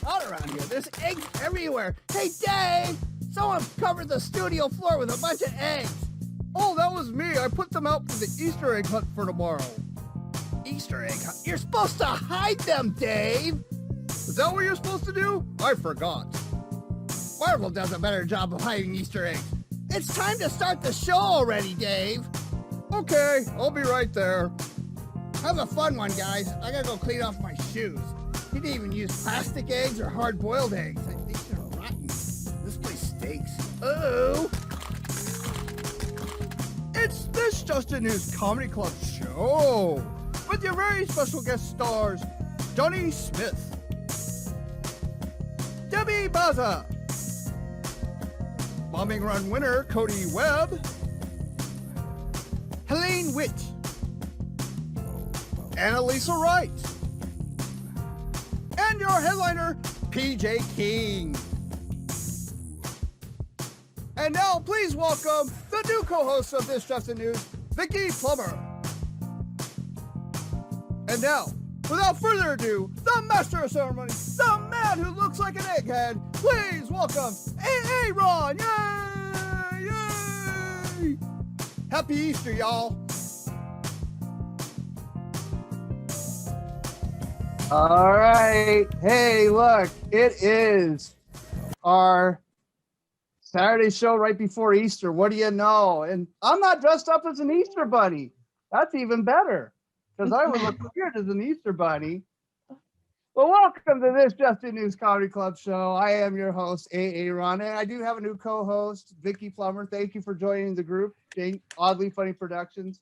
hot around here. There's eggs everywhere. Hey, Dave! Someone covered the studio floor with a bunch of eggs. Oh, that was me. I put them out for the Easter egg hunt for tomorrow. Easter egg hunt? You're supposed to hide them, Dave! Is that what you're supposed to do? I forgot. Marvel does a better job of hiding Easter eggs. It's time to start the show already, Dave. Okay, I'll be right there. Have a fun one, guys. I gotta go clean off my shoes. You didn't even use plastic eggs or hard-boiled eggs. I think they're rotten. This place stinks. Oh! It's This Just In News Comedy Club show with your very special guest stars, Jonnie Smith, Debbie Bazza, Bombing Run winner Cody Webb, Helaine Witt, Anneliese Wright, and your headliner, PJ King. And now, please welcome the new co-host of This Just In News, Vickie Plummer. And now, without further ado, the master of ceremony, the man who looks like an egghead, please welcome Aaron. Yay! Yay! Happy Easter, y'all. All right. Hey, look, it is our Saturday show right before Easter. What do you know? And I'm not dressed up as an Easter bunny. That's even better, because I would look weird as an Easter bunny. Well, welcome to This Just In News Comedy Club show. I am your host, Aaron, and I do have a new co-host, Vickie Plummer. Thank you for joining the group, Oddly Funny Productions.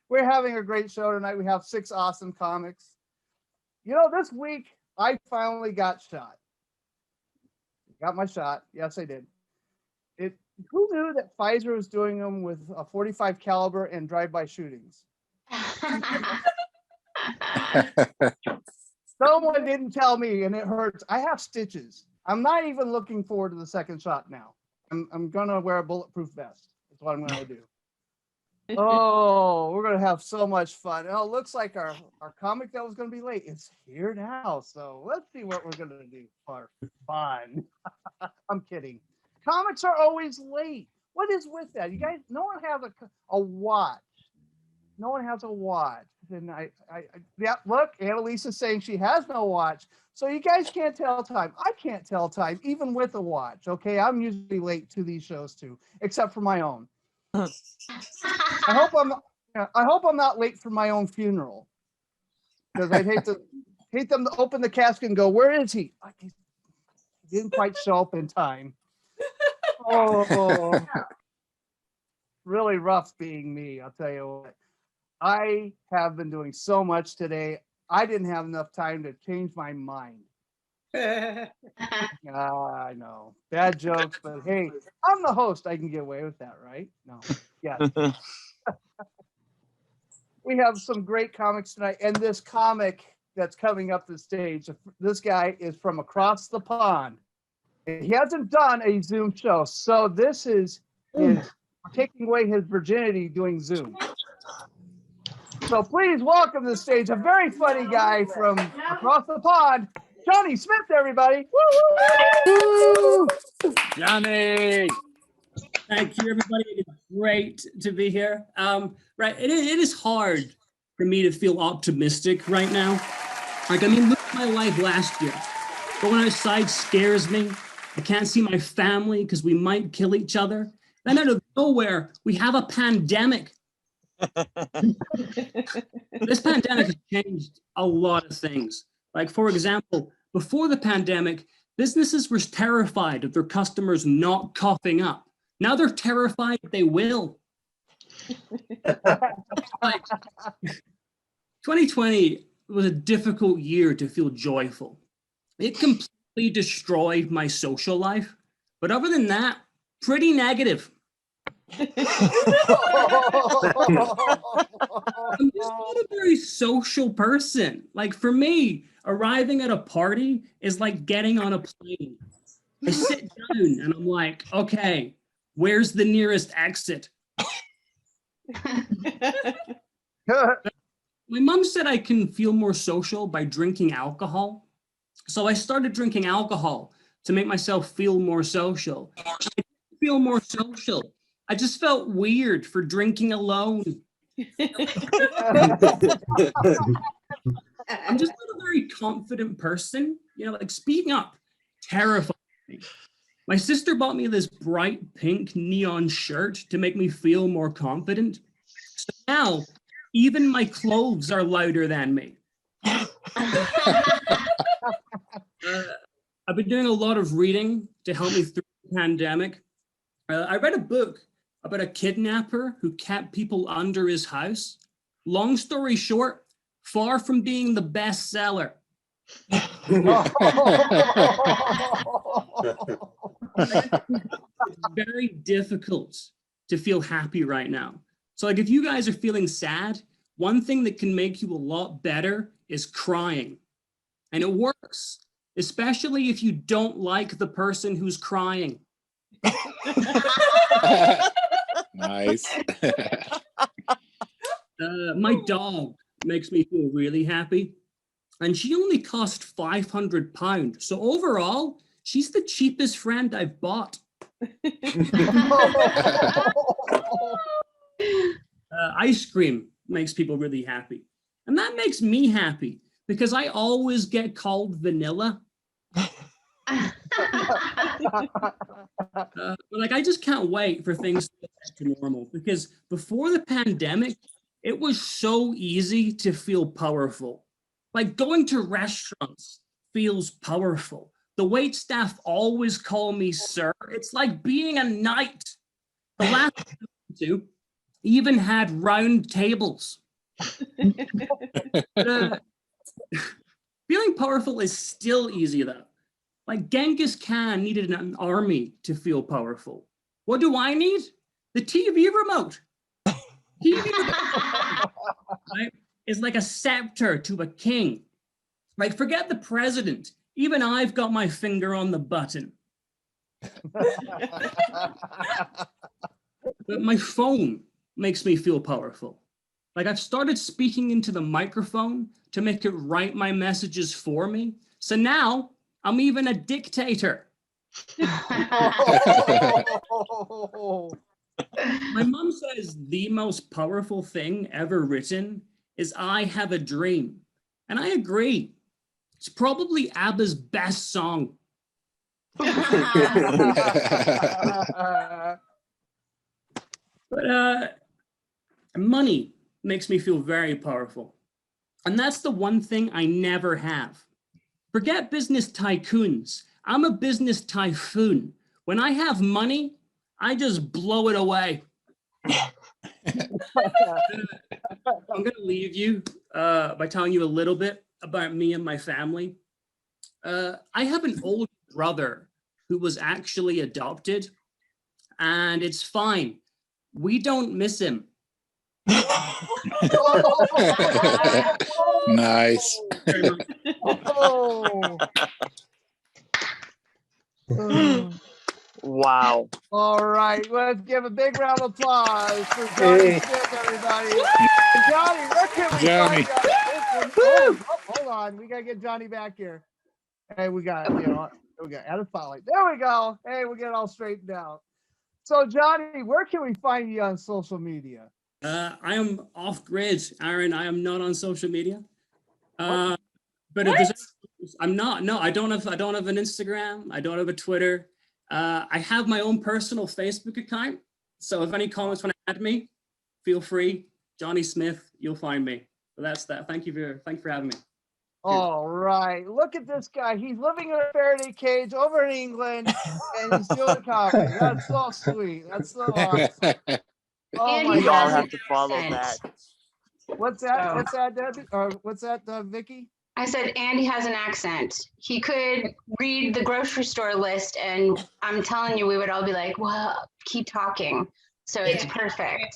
We're having a great show tonight. We have 6 awesome comics. You know, this week, I finally got shot. Got my shot. Yes, I did. Who knew that Pfizer was doing them with a .45 caliber and drive-by shootings? Someone didn't tell me, and it hurts. I have stitches. I'm not even looking forward to the second shot now. I'm gonna wear a bulletproof vest. That's what I'm gonna do. Oh, we're gonna have so much fun. Oh, it looks like our comic that was gonna be late is here now. So let's see what we're gonna do for fun. I'm kidding. Comics are always late. What is with that? You guys, no one has a watch. No one has a watch. And yeah, look, Anneliese is saying she has no watch. So you guys can't tell time. I can't tell time, even with a watch. Okay, I'm usually late to these shows too, except for my own. I hope I'm not late for my own funeral, because I'd hate them to open the casket and go, "Where is he?" He didn't quite show up in time. Oh, really rough being me. I'll tell you what. I have been doing so much today. I didn't have enough time to change my mind. I know. Bad jokes, but hey, I'm the host. I can get away with that, right? No. Yeah. We have some great comics tonight. And this comic that's coming up the stage, this guy is from across the pond. He hasn't done a Zoom show. So this is taking away his virginity doing Zoom. So please welcome to the stage a very funny guy from across the pond, Jonnie Smith, everybody. Woo! Johnny! Thank you, everybody. It's great to be here. Right, it is hard for me to feel optimistic right now. Like, I mean, look at my life last year. Going outside scares me. I can't see my family because we might kill each other. Then out of nowhere, we have a pandemic. This pandemic has changed a lot of things. Like, for example, before the pandemic, businesses were terrified of their customers not coughing up. Now they're terrified they will. Like, 2020 was a difficult year to feel joyful. It completely destroyed my social life. But other than that, pretty negative. I'm just not a very social person. Like, for me, arriving at a party is like getting on a plane. I sit down and I'm like, okay, where's the nearest exit? My mom said I can feel more social by drinking alcohol. So I started drinking alcohol to make myself feel more social. I didn't feel more social. I just felt weird for drinking alone. I'm just not a very confident person, you know, like speaking up terrifies me. My sister bought me this bright pink neon shirt to make me feel more confident. So now, even my clothes are louder than me. I've been doing a lot of reading to help me through the pandemic. I read a book about a kidnapper who kept people under his house. Long story short, far from being the bestseller. It's very difficult to feel happy right now. So like if you guys are feeling sad, one thing that can make you a lot better is crying. And it works, especially if you don't like the person who's crying. Nice. My dog makes me feel really happy. And she only cost £500. So overall, she's the cheapest friend I've bought. Ice cream makes people really happy. And that makes me happy because I always get called vanilla. Like I just can't wait for things to get back to normal because before the pandemic, it was so easy to feel powerful. Like going to restaurants feels powerful. The wait staff always call me sir. It's like being a knight. The last two even had round tables. Feeling powerful is still easy though. Like Genghis Khan needed an army to feel powerful. What do I need? The TV remote. TV remote, right, is like a scepter to a king. Like forget the president. Even I've got my finger on the button. But my phone makes me feel powerful. Like I've started speaking into the microphone to make it write my messages for me. So now I'm even a dictator. My mom says the most powerful thing ever written is I Have a Dream. And I agree. It's probably ABBA's best song. But money makes me feel very powerful. And that's the one thing I never have. Forget business tycoons. I'm a business typhoon. When I have money, I just blow it away. I'm going to leave you by telling you a little bit about me and my family. I have an older brother who was actually adopted, and it's fine. We don't miss him. Nice. Wow. All right, let's give a big round of applause for Jonnie Smith, everybody. Jonnie, where can we Jonnie. find you? Hold on, we gotta get Jonnie back here. Hey, we got add a spotlight. There we go. Hey, we get it all straightened out. So, Jonnie, where can we find you on social media? I am off grid, Aaron. I am not on social media. But if there's, I'm not. No, I don't have an Instagram. I don't have a Twitter. I have my own personal Facebook account. So if any comments want to add me, feel free. Jonnie Smith, you'll find me. So that's that. Thank you for having me. All right, look at this guy. He's living in a Faraday cage over in England, and he's doing comedy. That's so sweet. That's so awesome. Oh And my he We all God. have to follow accent. that. What's that? So- What's that, Debbie? Or what's that, Vickie? I said Andy has an accent. He could read the grocery store list, and I'm telling you, we would all be like, well, keep talking. So it's perfect.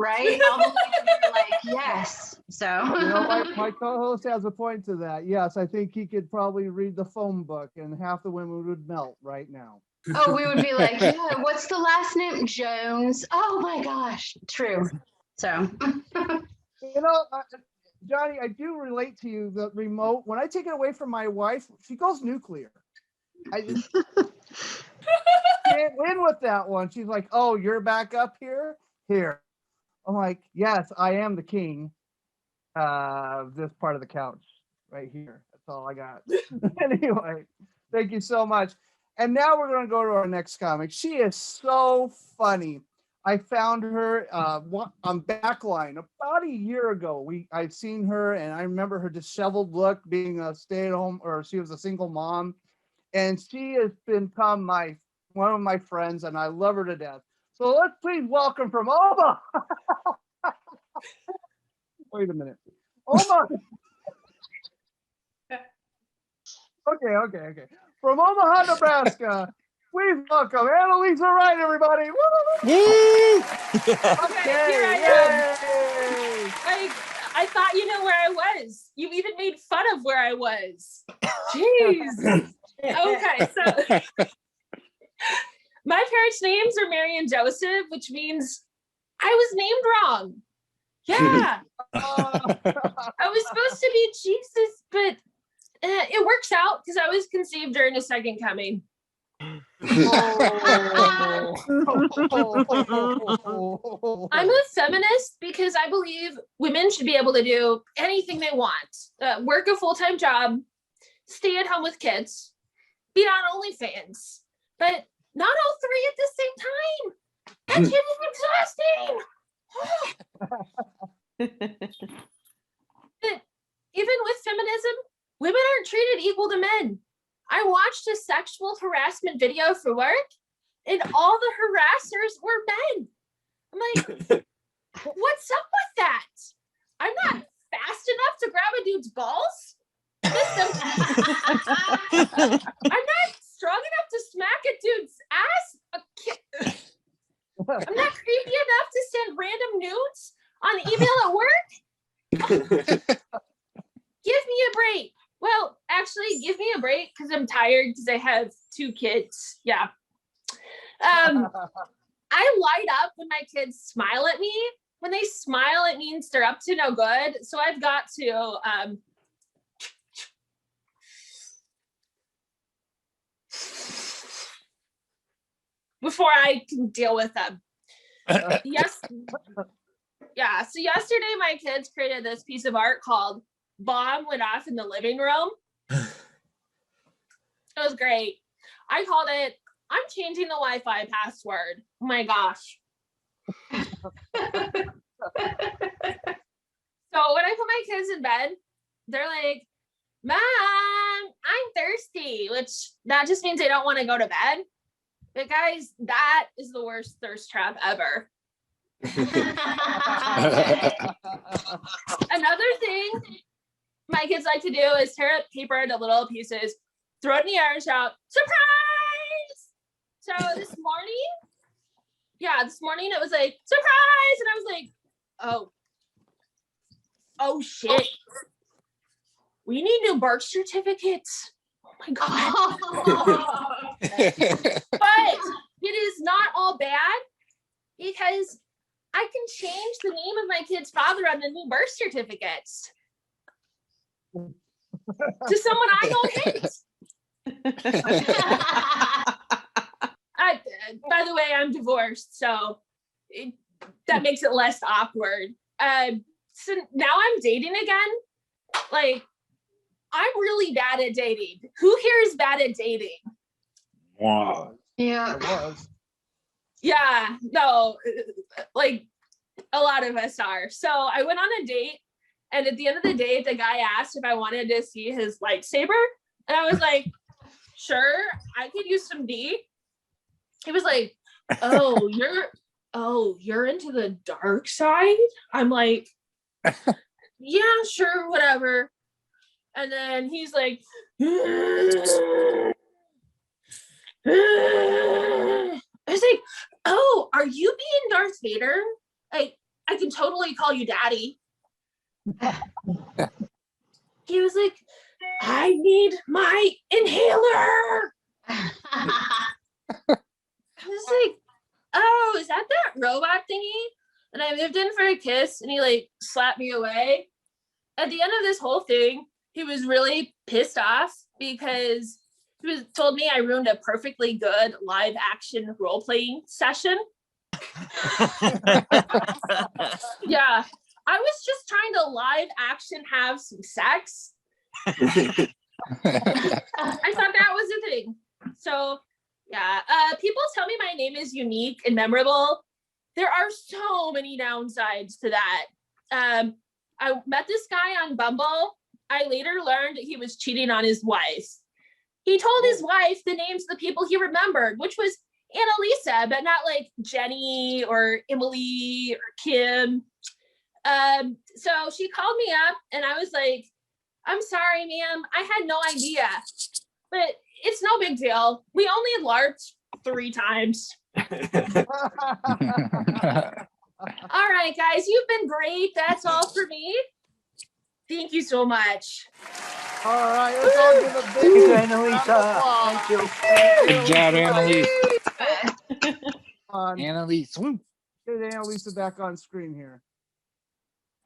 Right? All the way to like, yes. So You know, my co-host has a point to that. Yes, I think he could probably read the phone book, and half the women would melt right now. oh, we would be like, yeah, what's the last name? Jones. Oh my gosh. True. So You know, Johnny, I do relate to you. The remote, when I take it away from my wife, she goes nuclear. I just can't win with that one. She's like, "Oh, you're back up here? Here." I'm like, "Yes, I am the king of this part of the couch right here. That's all I got." Anyway, thank you so much. And now we're going to go to our next comic. She is so funny. I found her on Backline about a year ago. I've seen her, and I remember her disheveled look, being a stay-at-home, or she was a single mom, and she has become one of my friends, and I love her to death. So let's please welcome from Omaha. Wait a minute, Omaha. Okay. From Omaha, Nebraska, please welcome Anneliese Wright, everybody. Yay! Okay, here I yay! I thought you knew where I was. You even made fun of where I was. Jeez. Okay, so my parents' names are Mary and Joseph, which means I was named wrong. Yeah. I was supposed to be Jesus, but it works out because I was conceived during a second coming. I'm a feminist because I believe women should be able to do anything they want. Work a full-time job, stay at home with kids, be on OnlyFans, but not all three at the same time. That shit is exhausting. But even with feminism, women aren't treated equal to men. I watched a sexual harassment video for work, and all the harassers were men. I'm like, what's up with that? I'm not fast enough to grab a dude's balls. I'm not strong enough to smack a dude's ass. I'm not creepy enough to send random nudes on email at work. Give me a break. Well, actually, give me a break because I'm tired because I have 2 kids. Yeah. I light up when my kids smile at me. When they smile, it means they're up to no good. So I've got to before I can deal with them. Yes. Yeah. So yesterday, my kids created this piece of art called "Bomb Went Off in the Living Room." It was great. I called it, "I'm changing the Wi-Fi password." Oh my gosh. So when I put my kids in bed, they're like, "Mom, I'm thirsty," which that just means they don't want to go to bed. But guys, that is the worst thirst trap ever. Another thing my kids like to do is tear up paper into little pieces, throw it in the air and shout, "Surprise!" So this morning it was like, "Surprise!" And I was like, oh shit. We need new birth certificates. Oh my God. But it is not all bad because I can change the name of my kid's father on the new birth certificates to someone I don't hate. By the way, I'm divorced, so that makes it less awkward. So now I'm dating again. Like, I'm really bad at dating. Who here is bad at dating? Wow. Yeah. Yeah, no, like a lot of us are. So I went on a date, and at the end of the date, the guy asked if I wanted to see his lightsaber, and I was like, "Sure, I could use some D." He was like, "Oh, you're into the dark side?" I'm like, "Yeah, sure, whatever." And then he's like, I was like, "Oh, are you being Darth Vader? I can totally call you daddy." He was like, "I need my inhaler." I was like, "Oh, is that robot thingy?" And I moved in for a kiss, and he like slapped me away. at the end of this whole thing, he was really pissed off because told me I ruined a perfectly good live action role playing session. Yeah, I was just trying to live action have some sex. I thought that was a thing. So yeah, people tell me my name is unique and memorable. There are so many downsides to that. I met this guy on Bumble. I later learned that he was cheating on his wife. He told his wife the names of the people he remembered, which was Anneliese, but not like Jenny or Emily or Kim. So she called me up and I was like, I'm sorry, ma'am. I had no idea, but it's no big deal. We only LARPed 3 times. All right, guys, you've been great. That's all for me. Thank you so much. All right, let's all give a big Anneliese. Thank you. Good job, Anneliese. Anneliese. Get Anneliese back on screen here.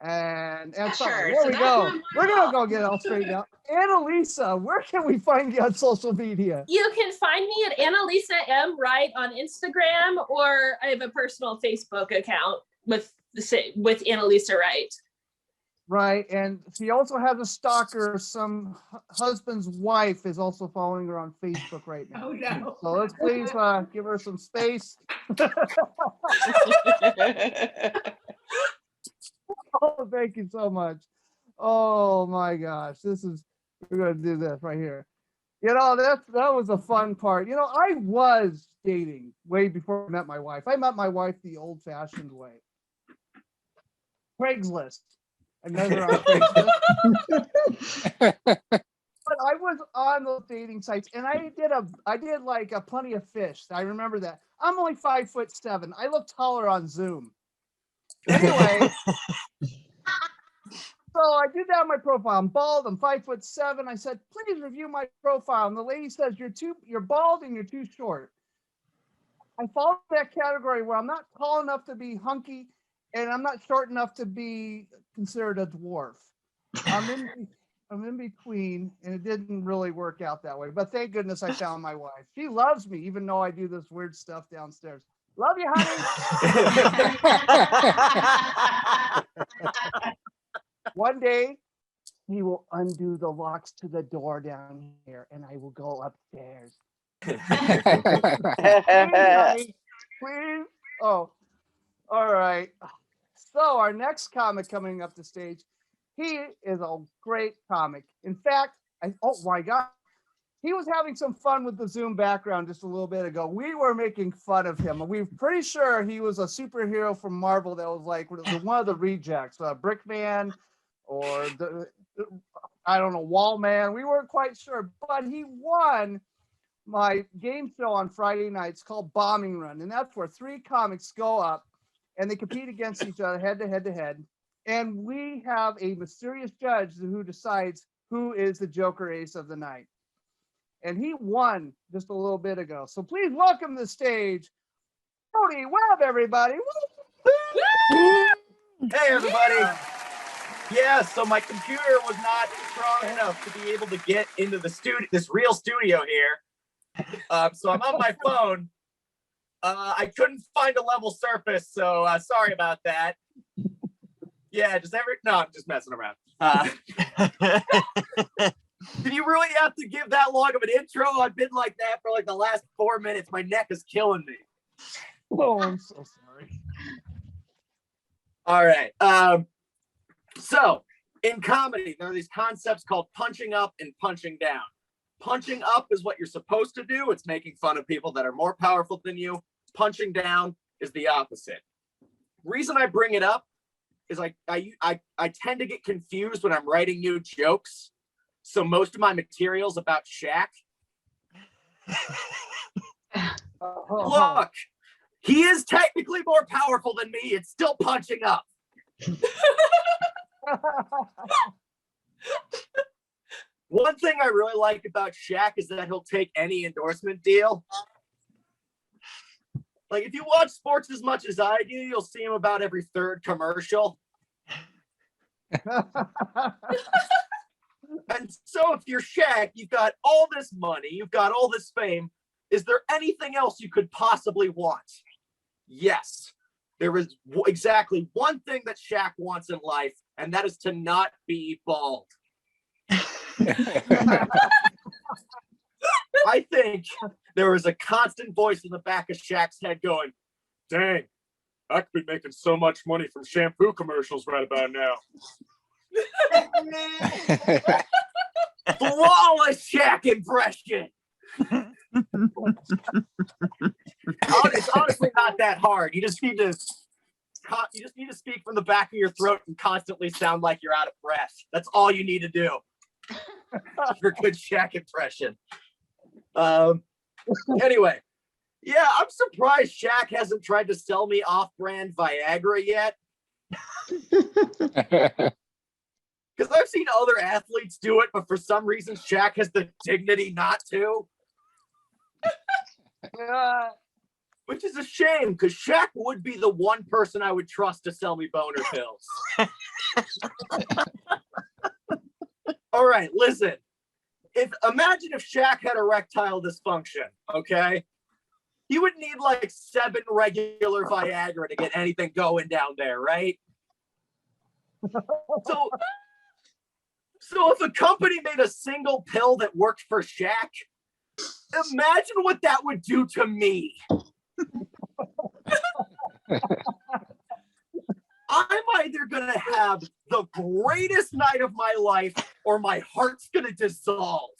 And Sure, sorry, there so we that's go. not We're gonna go get it all straightened out. Anneliese, where can we find you on social media? You can find me at Anneliese M. Wright on Instagram, or I have a personal Facebook account with Anneliese Wright. Right, and she also has a stalker. Some husband's wife is also following her on Facebook right now. Oh no! So let's please give her some space. Oh, thank you so much. Oh my gosh, we're gonna do this right here. You know, that was a fun part. You know, I was dating way before I met my wife. I met my wife the old-fashioned way. Craigslist. I met her on Craigslist. But I was on those dating sites and I did like a Plenty of Fish. I remember that. I'm only 5'7". I look taller on Zoom. Anyway, so I did that on my profile. I'm bald. I'm 5'7". I said, please review my profile. And the lady says, you're bald and you're too short. I fall in that category where I'm not tall enough to be hunky and I'm not short enough to be considered a dwarf. I'm in between, and it didn't really work out that way. But thank goodness I found my wife. She loves me, even though I do this weird stuff downstairs. Love you, honey. One day, he will undo the locks to the door down here, and I will go upstairs. Please, honey, please. Oh, all right. So our next comic coming up the stage, he is a great comic. In fact, oh my God, he was having some fun with the Zoom background just a little bit ago. We were making fun of him. We were pretty sure he was a superhero from Marvel that was like one of the rejects, Brickman or I don't know, Wall Man. We weren't quite sure, but he won my game show on Friday nights called Bombing Run, and that's where 3 comics go up and they compete against each other head to head. And we have a mysterious judge who decides who is the Joker Ace of the night. And he won just a little bit ago. So please welcome to the stage, Cody Webb, everybody. Hey, everybody. Yeah, so my computer was not strong enough to be able to get into the studio, this real studio here. So I'm on my phone. I couldn't find a level surface, so sorry about that. Yeah, no, I'm just messing around. Did you really have to give that long of an intro? I've been like that for like the last 4 minutes. My neck is killing me. Oh, I'm so sorry. All right. So in comedy, there are these concepts called punching up and punching down. Punching up is what you're supposed to do. It's making fun of people that are more powerful than you. Punching down is the opposite. Reason I bring it up is like I tend to get confused when I'm writing new jokes. So most of my material's about Shaq. Look, he is technically more powerful than me. It's still punching up. One thing I really like about Shaq is that he'll take any endorsement deal. Like if you watch sports as much as I do, you'll see him about every 3rd commercial. And so if you're Shaq, you've got all this money, you've got all this fame. Is there anything else you could possibly want? Yes. There is exactly one thing that Shaq wants in life, and that is to not be bald. I think there was a constant voice in the back of Shaq's head going, dang, I could be making so much money from shampoo commercials right about now. Flawless Shaq impression. It's honestly not that hard. You just need to speak from the back of your throat and constantly sound like you're out of breath. That's all you need to do for a good Shaq impression. Anyway, yeah, I'm surprised Shaq hasn't tried to sell me off-brand Viagra yet. Because I've seen other athletes do it, but for some reason Shaq has the dignity not to. Which is a shame, because Shaq would be the one person I would trust to sell me boner pills. All right, listen. Imagine if Shaq had erectile dysfunction, okay? He would need like 7 regular Viagra to get anything going down there, right? So if a company made a single pill that worked for Shaq, imagine what that would do to me. I'm either going to have the greatest night of my life or my heart's going to dissolve.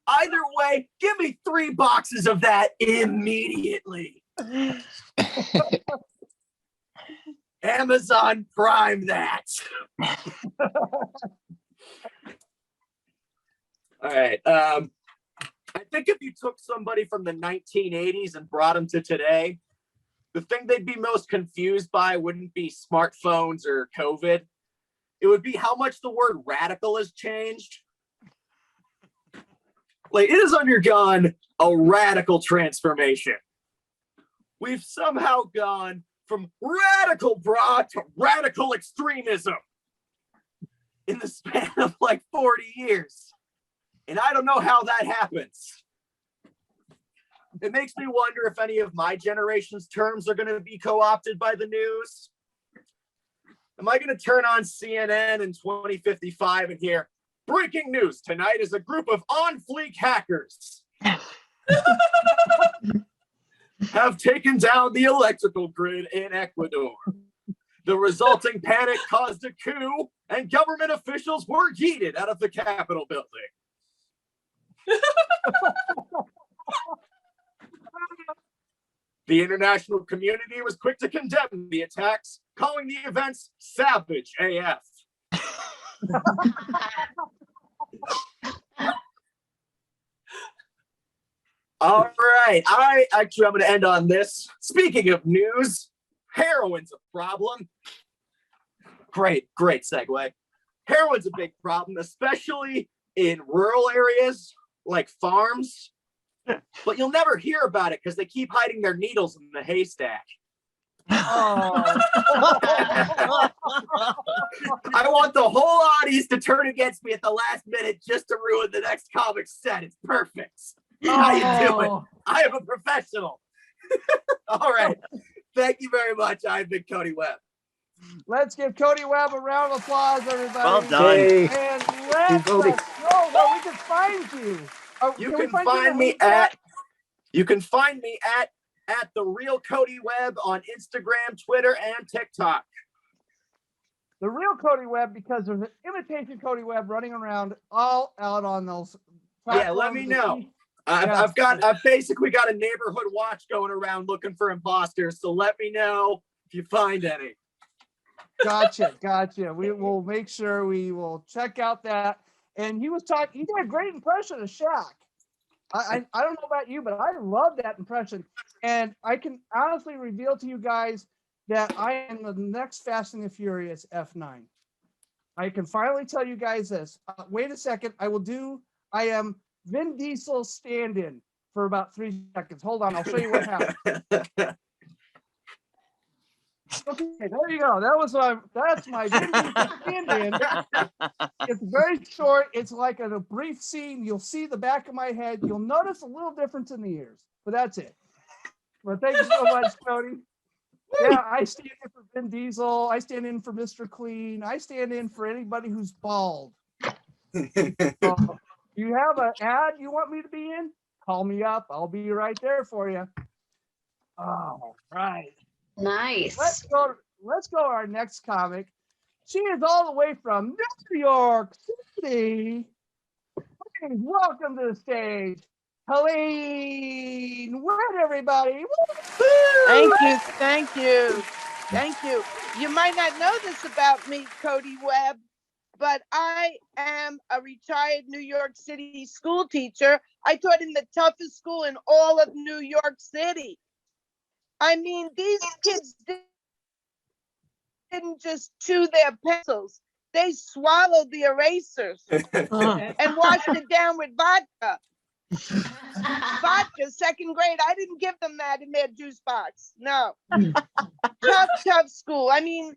Either way, give me 3 boxes of that immediately. Amazon Prime that. All right. I think if you took somebody from the 1980s and brought them to today, the thing they'd be most confused by wouldn't be smartphones or COVID. It would be how much the word radical has changed. Like, it has undergone a radical transformation. We've somehow gone from radical bra to radical extremism in the span of like 40 years. And I don't know how that happens. It makes me wonder if any of my generation's terms are going to be co-opted by the news. Am I going to turn on CNN in 2055 and hear, breaking news tonight is a group of on-fleek hackers have taken down the electrical grid in Ecuador. The resulting panic caused a coup, and government officials were yeeted out of the Capitol building. The international community was quick to condemn the attacks, calling the events savage AF. All right, I'm going to end on this. Speaking of news, heroin's a problem. Great segue. Heroin's a big problem, especially in rural areas like farms. But you'll never hear about it because they keep hiding their needles in the haystack. Oh. I want the whole audience to turn against me at the last minute just to ruin the next comic set. It's perfect. How you doing? I am a professional. All right. Thank you very much. I've been Cody Webb. Let's give Cody Webb a round of applause, everybody. Well done. And let's know where we can find you. You can find me at the real Cody Webb on Instagram, Twitter, and TikTok. The real Cody Webb, because there's an imitation Cody Webb running around all out on those platforms. Yeah, let me know. I've basically got a neighborhood watch going around looking for imposters. So let me know if you find any. Gotcha. We will make sure we will check out that. And he did a great impression of Shaq. I don't know about you, but I love that impression. And I can honestly reveal to you guys that I am the next Fast and the Furious F9. I can finally tell you guys this. Wait a second. I am Vin Diesel stand-in for about 3 seconds. Hold on. I'll show you what happened. Okay, there you go. That's my stand-in. It's very short. It's like a brief scene. You'll see the back of my head. You'll notice a little difference in the ears, but that's it. Well, thank you so much, Cody. Yeah, I stand in for Vin Diesel. I stand in for Mr. Clean. I stand in for anybody who's bald. You have an ad you want me to be in? Call me up. I'll be right there for you. All right. Nice. Let's go to our next comic. She is all the way from New York City. Please welcome to the stage, Helaine Witt, everybody. Thank you. You might not know this about me, Cody Webb, but I am a retired New York City school teacher. I taught in the toughest school in all of New York City. I mean, these kids didn't just chew their pencils. They swallowed the erasers and washed it down with vodka. Vodka, second grade. I didn't give them that in their juice box. No. Tough school. I mean,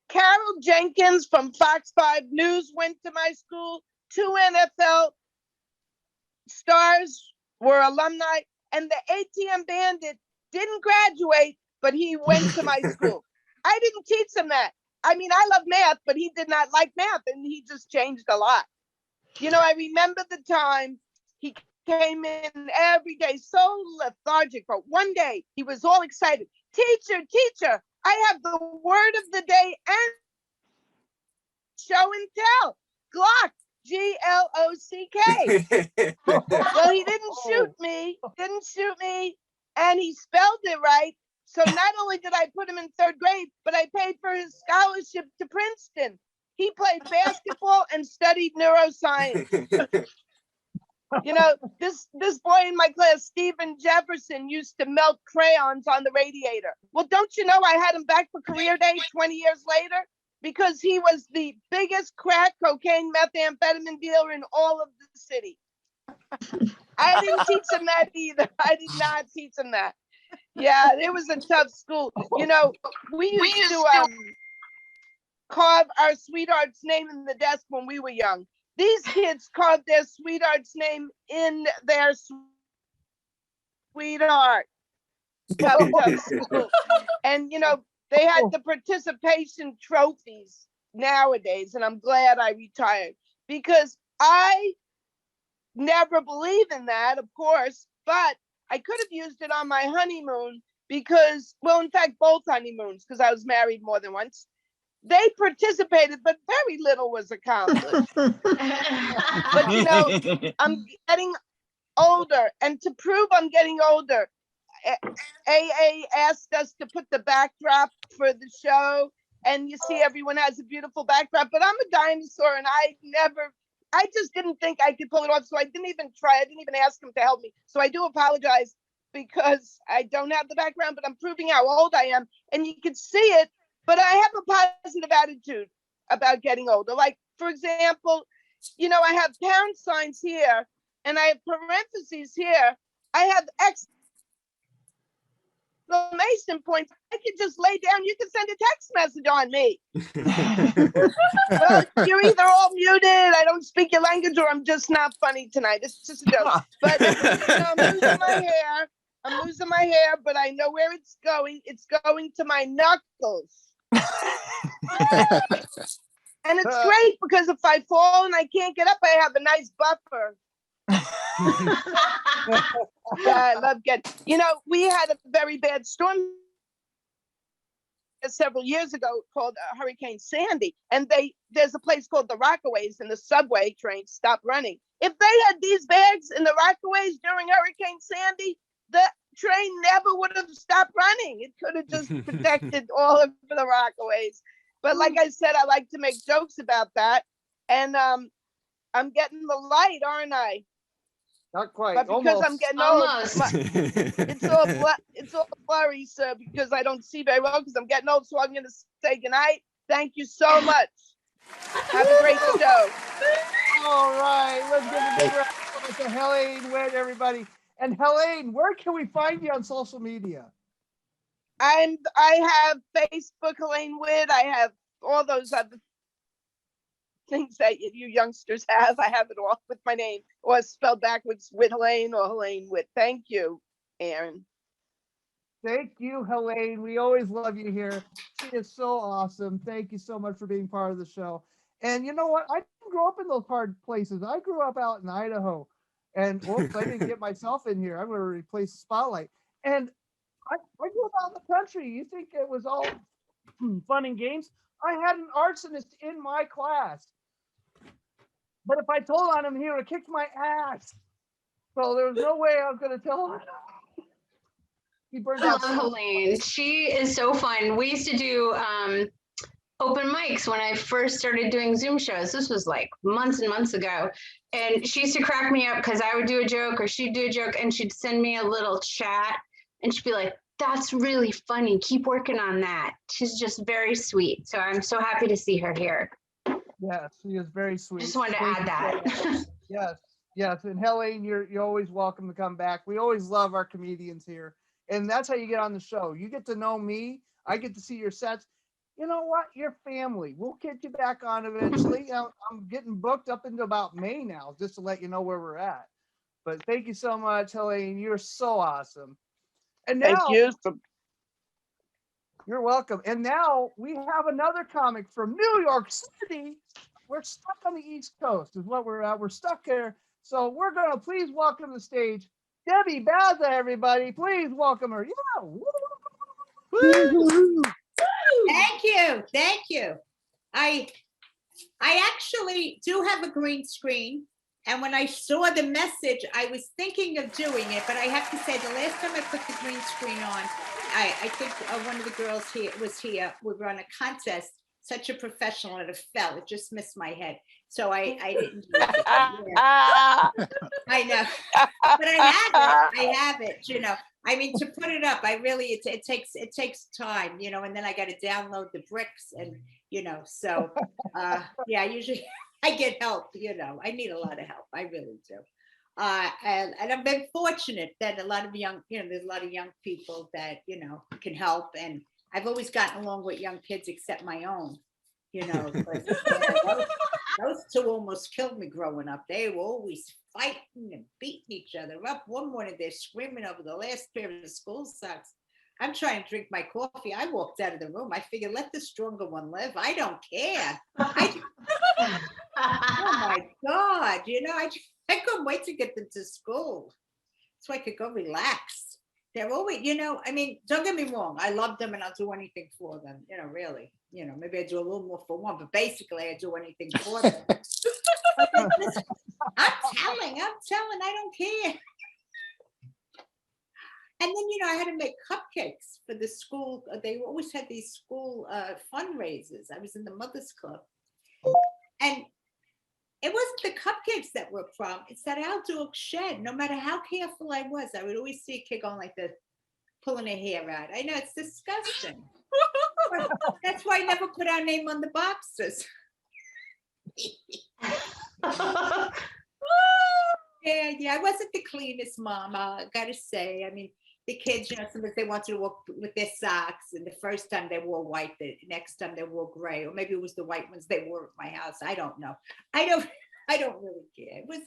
Carol Jenkins from Fox 5 News went to my school. 2 NFL stars were alumni, and the ATM Bandit didn't graduate, but he went to my school. I didn't teach him that. I mean, I love math, but he did not like math, and he just changed a lot. You know, I remember the time he came in every day so lethargic, but one day he was all excited. Teacher, I have the word of the day and show and tell. Glock, Glock. Well, he didn't shoot me, and he spelled it right. So not only did I put him in 3rd grade, but I paid for his scholarship to Princeton. He played basketball and studied neuroscience. You know, this boy in my class, Stephen Jefferson, used to melt crayons on the radiator. Well, don't you know I had him back for career day 20 years later? Because he was the biggest crack, cocaine, methamphetamine dealer in all of the city. I didn't teach him that either. I did not teach him that. Yeah, it was a tough school. You know, we used to carve our sweetheart's name in the desk when we were young. These kids carved their sweetheart's name in their sweetheart. Tough school. And, you know, they had the participation trophies nowadays, and I'm glad I retired because I never believe in that, of course, but I could have used it on my honeymoon because, well, in fact, both honeymoons, because I was married more than once. They participated, but very little was accomplished. But, you know, I'm getting older, and to prove I'm getting older, AA asked us to put the backdrop for the show, and you see everyone has a beautiful backdrop, but I'm a dinosaur, and I just didn't think I could pull it off, so I didn't even try. I didn't even ask him to help me. So I do apologize because I don't have the background, but I'm proving how old I am, and you can see it, but I have a positive attitude about getting older. Like, for example, you know, I have pound signs here, and I have parentheses here. I have exclamation points. I could just lay down. You can send a text message on me. Well, you're either all muted, I don't speak your language, or I'm just not funny tonight. It's just a joke. But you know, I'm losing my hair, but I know where it's going. It's going to my knuckles. And it's great because if I fall and I can't get up, I have a nice buffer. Yeah, I love getting. You know, we had a very bad storm several years ago called Hurricane Sandy, and there's a place called the Rockaways, and the subway trains stopped running. If they had these bags in the Rockaways during Hurricane Sandy, the train never would have stopped running. It could have just protected all of the Rockaways. But like I said, I like to make jokes about that, and I'm getting the light, aren't I? Not quite. But because Almost. I'm getting Almost. old, it's all blurry, sir, because I don't see very well because I'm getting old. So I'm going to say goodnight. Thank you so much. Have a great show. All right, let's give a big round to Helaine Witt, everybody. And Helaine, where can we find you on social media? I have Facebook, Helaine Witt. I have all those other things that you youngsters have. I have it all with my name, or spelled backwards, with Helaine or Helaine Witt. Thank you, Aaron. Thank you, Helaine. We always love you here. She is so awesome. Thank you so much for being part of the show. And you know what? I didn't grow up in those hard places. I grew up out in Idaho. And whoops, I didn't get myself in here. I'm going to replace the spotlight. And I grew up out in the country. You think it was all fun and games? I had an arsonist in my class. But if I told on him, he would have kicked my ass. So there was no way I was going to tell him. He burned I out. love Helaine. She is so fun. We used to do open mics when I first started doing Zoom shows. This was like months and months ago. And she used to crack me up because I would do a joke or she'd do a joke and she'd send me a little chat and she'd be like, that's really funny. Keep working on that. She's just very sweet. So I'm so happy to see her here. Yes, she is very sweet. Just wanted to Thank add you so that. much. Yes, yes. And Helaine, you're always welcome to come back. We always love our comedians here. And that's how you get on the show. You get to know me. I get to see your sets. You know what? You're family. We'll get you back on eventually. I'm getting booked up into about May now, just to let you know where we're at. But thank you so much, Helaine. You're so awesome. And now, Thank you. you're welcome. And now we have another comic from New York City. We're stuck on the East Coast is what we're at. We're stuck here. So we're going to please welcome to the stage Debbie Bazza, everybody. Please welcome her. Yeah. Woo! Thank you. Thank you. I actually do have a green screen. And when I saw the message, I was thinking of doing it, but I have to say the last time I put the green screen on, I think one of the girls here was here. We were on a contest, such a professional, and it fell. It just missed my head. So I didn't do it. Yeah. I know, but I have it, you know. I mean, to put it up, I really, it takes time, you know, and then I got to download the bricks and, you know, so, yeah, usually I get help, you know, I need a lot of help. I really do. And I've been fortunate that a lot of young, you know, there's a lot of young people that, you know, can help. And I've always gotten along with young kids except my own, you know, but, those two almost killed me growing up. They were always fighting and beating each other up. One morning they're screaming over the last pair of the school socks. I'm trying to drink my coffee. I walked out of the room. I figured, let the stronger one live. I don't care. Oh my God, you know, I couldn't wait to get them to school so I could go relax. They're always, you know, I mean, don't get me wrong. I love them and I'll do anything for them, you know, really. You know, maybe I do a little more for one, but basically I do anything for them. I'm telling, I don't care. And then, you know, I had to make cupcakes for the school. They always had these school fundraisers. I was in the Mothers Club. And it wasn't the cupcakes that were a problem. It's that outdoor shed. No matter how careful I was, I would always see a kid going like this, pulling her hair out. I know, it's disgusting. That's why I never put our name on the boxes. Yeah, I wasn't the cleanest mom, I gotta say. I mean, the kids, you know, sometimes they wanted to walk with their socks, and the first time they wore white, the next time they wore gray, or maybe it was the white ones they wore at my house. I don't know. I don't really care. It was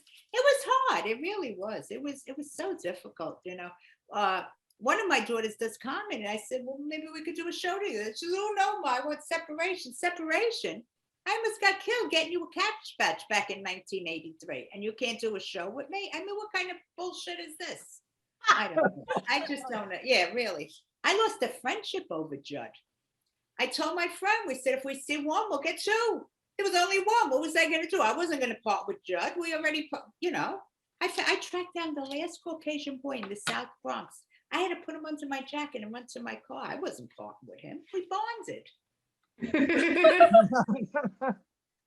hard. It really was. It was so difficult, you know. One of my daughters does comedy, and I said, well, maybe we could do a show together. She says, oh no, Ma, I want separation. Separation? I almost got killed getting you a Cabbage Patch back in 1983, and you can't do a show with me? I mean, what kind of bullshit is this? I don't know. I just don't know. Yeah, really. I lost a friendship over Judd. I told my friend, we said, if we see one, we'll get two. There was only one. What was I going to do? I wasn't going to part with Judd. We already, you know, I tracked down the last Caucasian boy in the South Bronx. I had to put him under my jacket and run to my car. I wasn't parting with him. We bonded.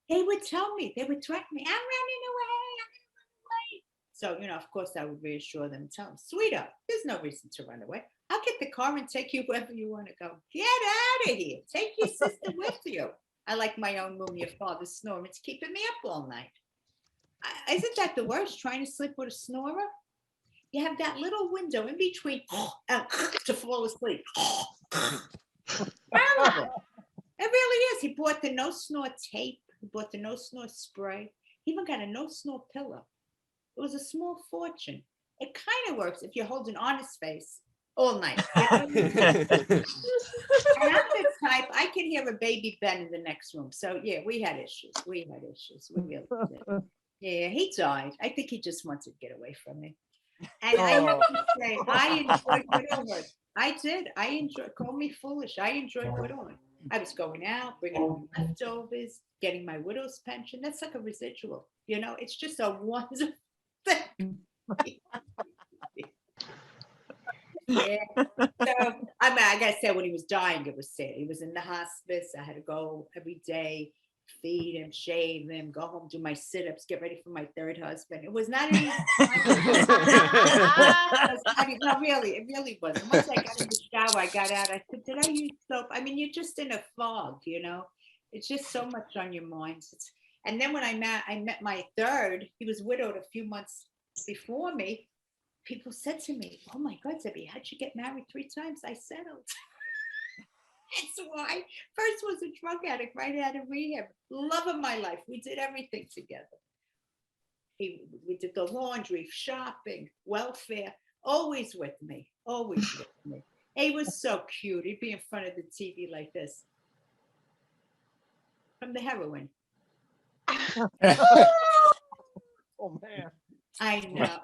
They would tell me, they would threaten me, I'm running away. So, you know, of course, I would reassure them and tell them, sweetheart, there's no reason to run away. I'll get the car and take you wherever you want to go. Get out of here. Take your sister with you. I like my own room, your father's snoring. It's keeping me up all night. Isn't that the worst, trying to sleep with a snorer? You have that little window in between to fall asleep. Terrible. It really is. He bought the no snore tape. He bought the no snore spray. He even got a no snore pillow. It was a small fortune. It kind of works if you're holding on his face all night. And I'm the type, I can hear a baby Ben in the next room. So yeah, we had issues. We really did. Yeah, he died. I think he just wanted to get away from me. And I have to say, I enjoyed widowhood. I did. I enjoyed, call me foolish. I enjoyed widowhood. I was going out, bringing home leftovers, getting my widow's pension. That's like a residual. You know, it's just a wonderful thing. Yeah. So I mean, I gotta say, when he was dying, it was sad. He was in the hospice. I had to go every day, feed him, shave him, go home, do my sit-ups, get ready for my third husband. It was not an easy time. No, really, it really wasn't. Once I got in the shower, I got out. I said, "Did I use soap?" I mean, you're just in a fog, you know. It's just so much on your mind. And then when I met my third. He was widowed a few months before me. People said to me, "Oh my God, Debbie, how'd you get married 3 times?" I settled. That's why. First was a drug addict right out of rehab. Love of my life. We did everything together. We did the laundry, shopping, welfare, always with me, always with me. He was so cute. He'd be in front of the TV like this. From the heroin. Oh man. I know.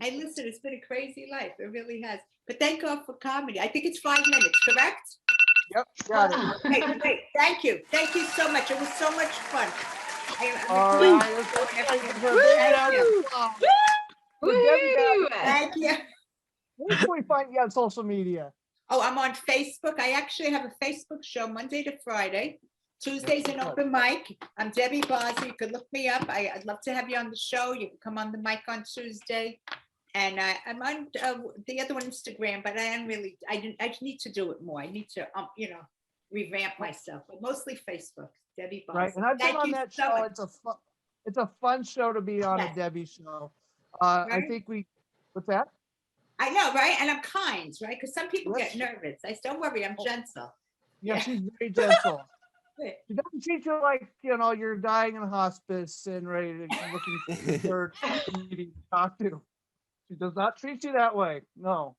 Hey, listen, it's been a crazy life. It really has. But thank God for comedy. I think it's 5 minutes, correct? Yep, got it. Hey, thank you. Thank you so much. It was so much fun. All right. Thank you. Where can we find you on social media? Oh, I'm on Facebook. I actually have a Facebook show Monday to Friday. Tuesday's an open mic. I'm Debbie Bazza. You could look me up. I'd love to have you on the show. You can come on the mic on Tuesday. And I'm on the other one, Instagram, but I need to do it more. I need to, revamp myself, but mostly Facebook. Debbie Bazza. Right, and I've been on that show. It's a fun show to be on, a Debbie show. I think what's that? I know, right? And I'm kind, right? Because some people get nervous. Don't worry, I'm gentle. Yeah, she's very gentle. She doesn't treat you like, you're dying in hospice and ready to looking for the third comedian to talk to. She does not treat you that way. No.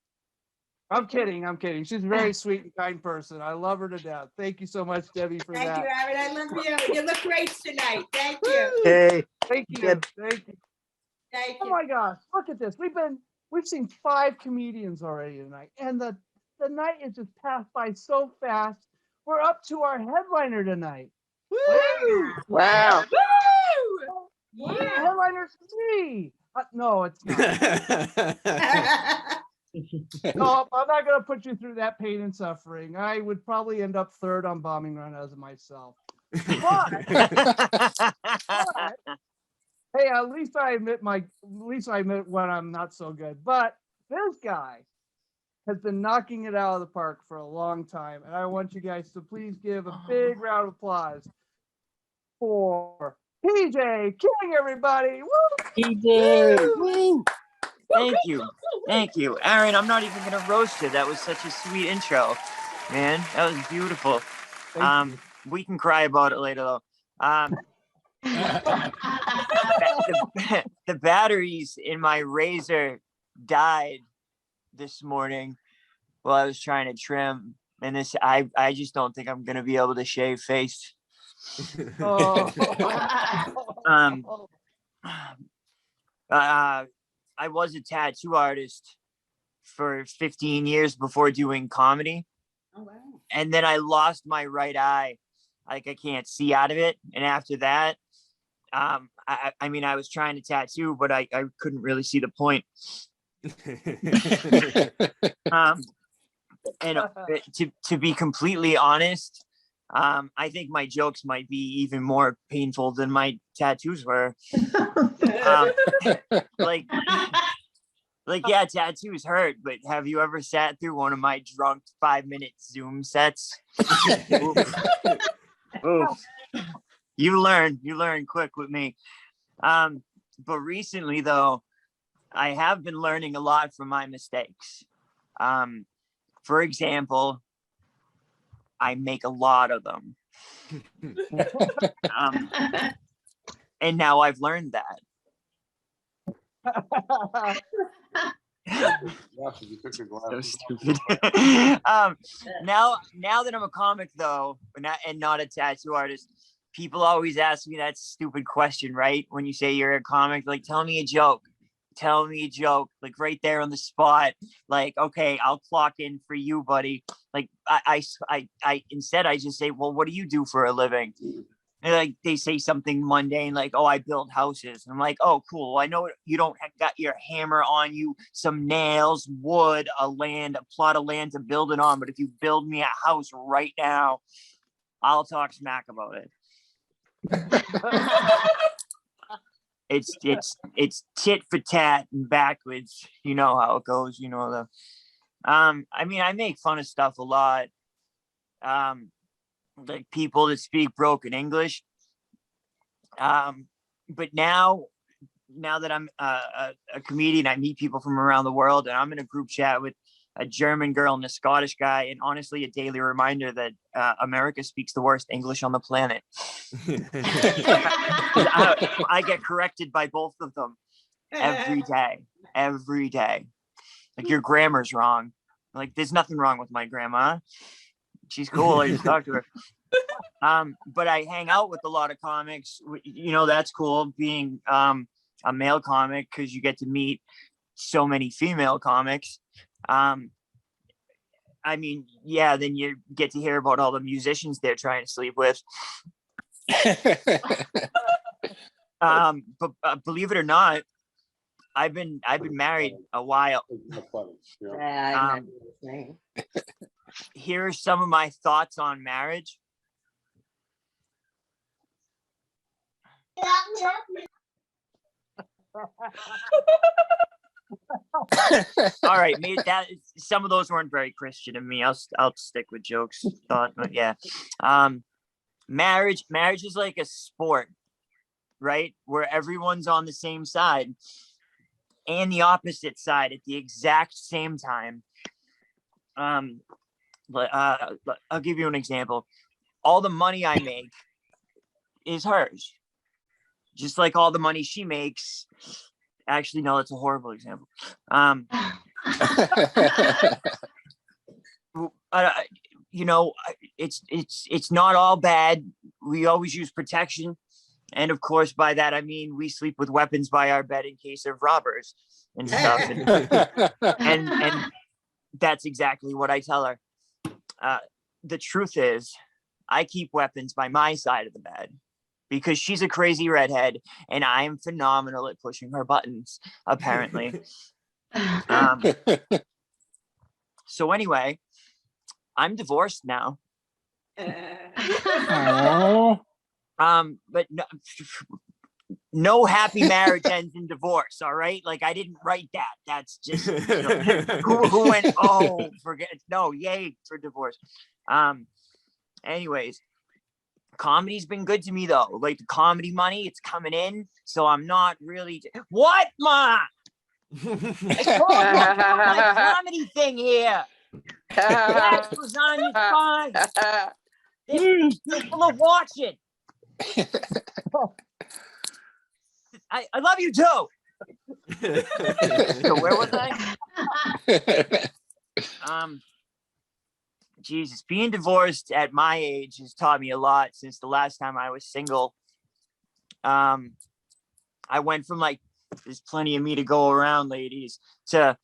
I'm kidding. She's a very sweet and kind person. I love her to death. Thank you so much, Debbie, for that. Thank you, Aaron. I love you. You look great tonight. Thank you. Hey. Thank you. Deb. Thank you. Thank you. Oh my gosh, look at this. We've seen 5 comedians already tonight, and the night has just passed by so fast. We're up to our headliner tonight. Woo! Wow. Woo! Yeah. Headliner's me. No, it's not. No, I'm not going to put you through that pain and suffering. I would probably end up 3rd on bombing run as myself. But, hey, at least I admit when I'm not so good. But this guy has been knocking it out of the park for a long time, and I want you guys to please give a big round of applause for PJ King, everybody. Woo! PJ. Woo! Thank you, Aaron. I'm not even gonna roast you. That was such a sweet intro, man. That was beautiful. We can cry about it later though. The batteries in my razor died this morning while I was trying to trim, and I just don't think I'm gonna be able to shave face. I was a tattoo artist for 15 years before doing comedy. Oh, wow. And then I lost my right eye. Like I can't see out of it. And after that, I was trying to tattoo, but I couldn't really see the point. To be completely honest, I think my jokes might be even more painful than my tattoos were. Yeah, tattoos hurt, but have you ever sat through one of my drunk 5-minute Zoom sets? Oof. You learn quick with me. But recently though, I have been learning a lot from my mistakes. For example, I make a lot of them. And now I've learned that. So stupid. Now that I'm a comic though, and not a tattoo artist, people always ask me that stupid question, right? When you say you're a comic, like, tell me a joke, like right there on the spot. Like, okay, I'll clock in for you, buddy. Like, I instead I just say, well, what do you do for a living? And like they say something mundane, like, oh, I build houses. And I'm like, oh, cool. I know you don't got your hammer on you, some nails, wood, a plot of land to build it on. But if you build me a house right now, I'll talk smack about it. It's tit for tat and backwards. You know how it goes. I mean, I make fun of stuff a lot. Like people that speak broken English. But now that I'm a comedian, I meet people from around the world, and I'm in a group chat with a German girl and a Scottish guy, and honestly, a daily reminder that America speaks the worst English on the planet. I get corrected by both of them every day. Like, your grammar's wrong. Like, there's nothing wrong with my grandma. She's cool. I just talked to her. But I hang out with a lot of comics. That's cool, being a male comic, because you get to meet so many female comics. I mean, yeah, then you get to hear about all the musicians they're trying to sleep with. But believe it or not, I've been married a while. Here are some of my thoughts on marriage. All right, maybe some of those weren't very Christian of me. I'll stick with jokes. But yeah, marriage is like a sport, right? Where everyone's on the same side and the opposite side at the exact same time. I'll give you an example. All the money I make is hers, just like all the money she makes. Actually, no, that's a horrible example. It's not all bad. We always use protection. And of course, by that, I mean, we sleep with weapons by our bed in case of robbers and stuff. And that's exactly what I tell her. The truth is, I keep weapons by my side of the bed, because she's a crazy redhead and I'm phenomenal at pushing her buttons, apparently. So anyway, I'm divorced now. But no happy marriage ends in divorce. All right. Like, I didn't write that. That's just who went, oh, forget. No, yay for divorce. Anyways, comedy's been good to me though. Like, the comedy money, it's coming in. So I'm not really, what, Ma? I told you my comedy thing here. That was on your phone. People are watching. I love you too. So where was I? Jesus, being divorced at my age has taught me a lot since the last time I was single. I went from like, there's plenty of me to go around, ladies, to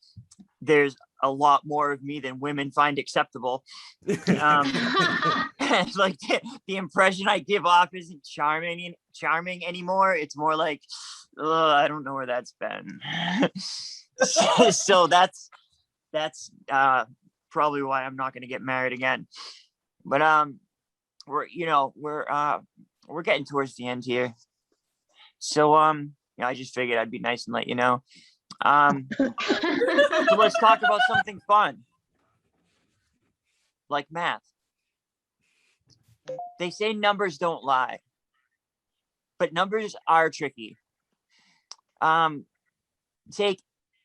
there's a lot more of me than women find acceptable. And like the impression I give off isn't charming anymore. It's more like, I don't know where that's been. So that's probably why I'm not going to get married again. But we're getting towards the end here. So I just figured I'd be nice and let you know. So let's talk about something fun, like math. They say numbers don't lie, but numbers are tricky. Take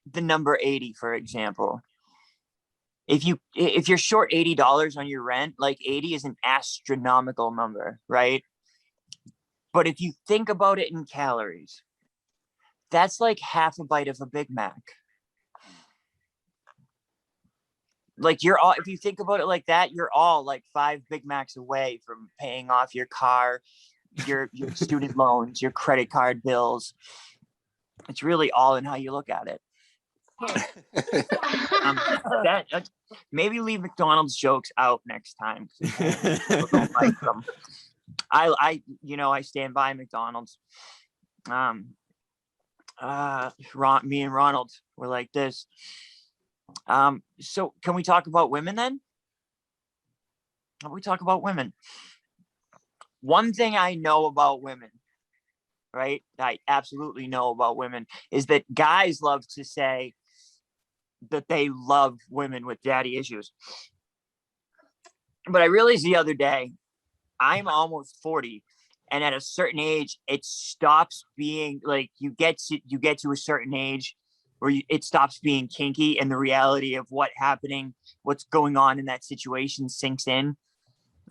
the number 80, for example. If you're short $80 on your rent, like 80 is an astronomical number, right? But if you think about it in calories, that's like half a bite of a Big Mac. Like if you think about it like that, you're all like 5 Big Macs away from paying off your car, your student loans, your credit card bills. It's really all in how you look at it. Maybe leave McDonald's jokes out next time. People don't like them. I stand by McDonald's. Me and Ronald were like this. So can we talk about women then? How about we talk about women? One thing I know about women, right? I absolutely know about women is that guys love to say that they love women with daddy issues. But I realized the other day, I'm almost 40, and at a certain age, it stops being like you get to a certain age where it stops being kinky, and the reality of what's going on in that situation sinks in.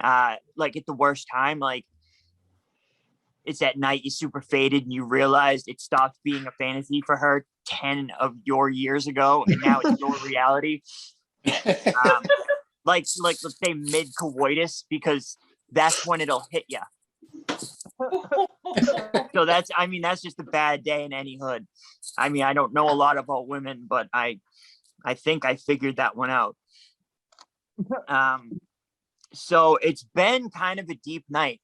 Like at the worst time, like it's at night, you're super faded, and you realized it stopped being a fantasy for her 10 of your years ago, and now it's your reality. Like let's say mid coitus, because that's when it'll hit you. So that's just a bad day in any hood. I mean, I don't know a lot about women, but I think I figured that one out. So it's been kind of a deep night.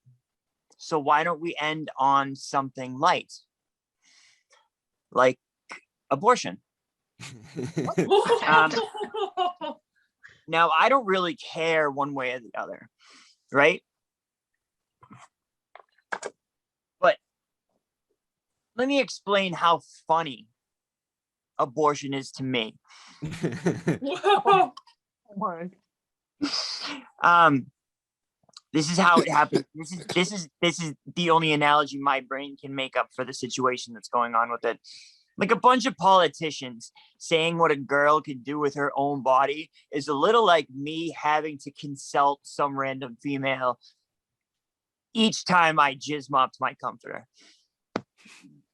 So why don't we end on something light? Like abortion. Now, I don't really care one way or the other, right? But let me explain how funny abortion is to me. This is how it happens. This is the only analogy my brain can make up for the situation that's going on with it. Like a bunch of politicians saying what a girl can do with her own body is a little like me having to consult some random female each time I jizz mopped my comforter.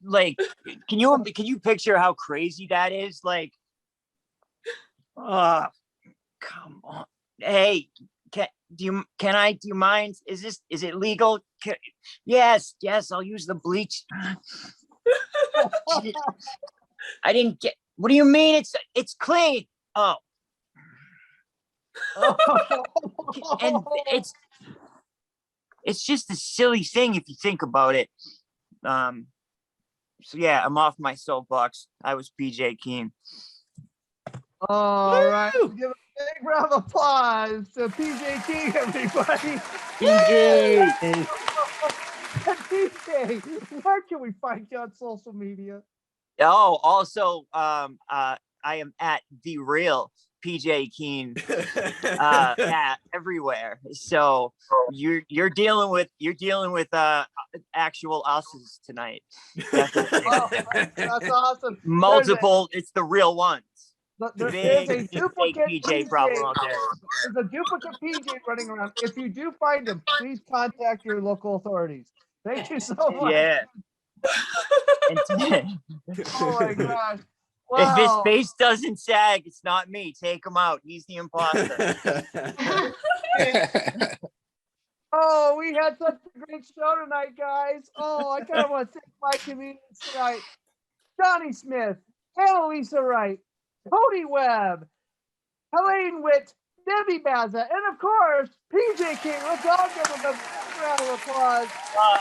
Like, can you picture how crazy that is? Like, come on. Hey, do you mind? Is it legal? Yes, I'll use the bleach. I didn't get. What do you mean? It's clean. Oh. And it's just a silly thing if you think about it. So yeah, I'm off my soapbox. I was PJ Keen. All right, give a big round of applause to PJ King, everybody. PJ. PJ, where can we find you on social media? Oh, also, I am at the real PJ Keen everywhere. So you're dealing with actual us's tonight. Oh, that's awesome. Multiple. It's the real ones. There's Big a duplicate PJ problem out there. There's a duplicate PJ running around. If you do find him, please contact your local authorities. Thank you so much. Yeah. Oh my gosh. Wow. If his face doesn't sag, it's not me. Take him out. He's the imposter. Oh, we had such a great show tonight, guys. Oh, I kind of want to thank my comedians tonight. Jonnie Smith, Anneliese Wright, Cody Webb, Helaine Witt, Debbie Bazza, and of course, PJ King. Let's all give him a big round of applause.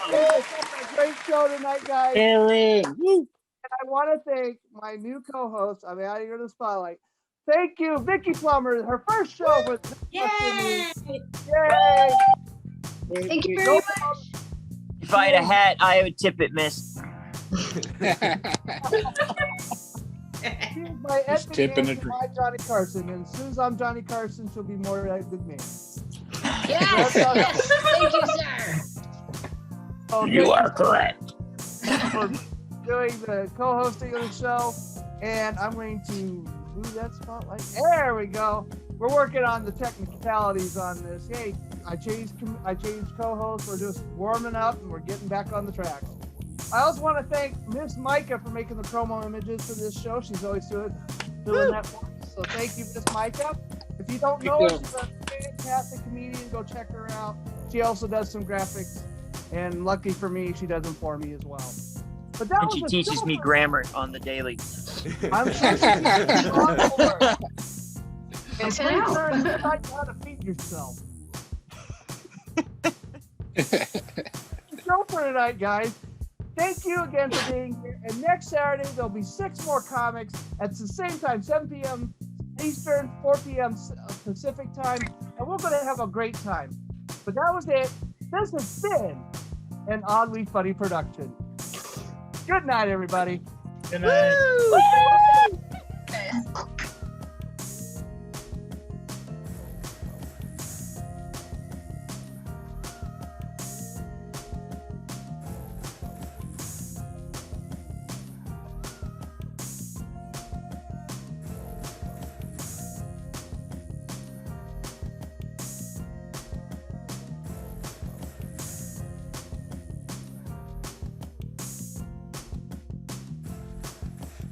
It's been a great show tonight, guys. And I want to thank my new co-host. I'm out here in the spotlight. Thank you, Vickie Plummer. Her first show was Yay! Yay! Thank you very much. If I had a hat, I would tip it, miss. My Just tipping editing a my Johnny Carson, and as soon as I'm Johnny Carson, she'll be more than me. Yes, yes. Thank you, sir. You are correct. For doing the co-hosting of the show. And I'm going to move that spotlight. There we go. We're working on the technicalities on this. Hey, I changed co-hosts. We're just warming up and we're getting back on the tracks. I also want to thank Miss Micah for making the promo images for this show. She's always doing that for us. So thank you, Miss Micah. If you don't know her, she's a fantastic comedian. Go check her out. She also does some graphics. And lucky for me, she does them for me as well. But that And was she a teaches me super- grammar on the daily. I'm sure she's on board. I'm Good to pretty know. sure you might know how to feed yourself. Show for tonight, guys. Thank you again for being here. And next Saturday, there'll be 6 more comics at the same time, 7 p.m. Eastern, 4 p.m. Pacific time. And we're going to have a great time. But that was it. This has been an Oddly Funny production. Good night, everybody. Good night.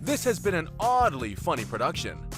This has been an Oddly Funny production.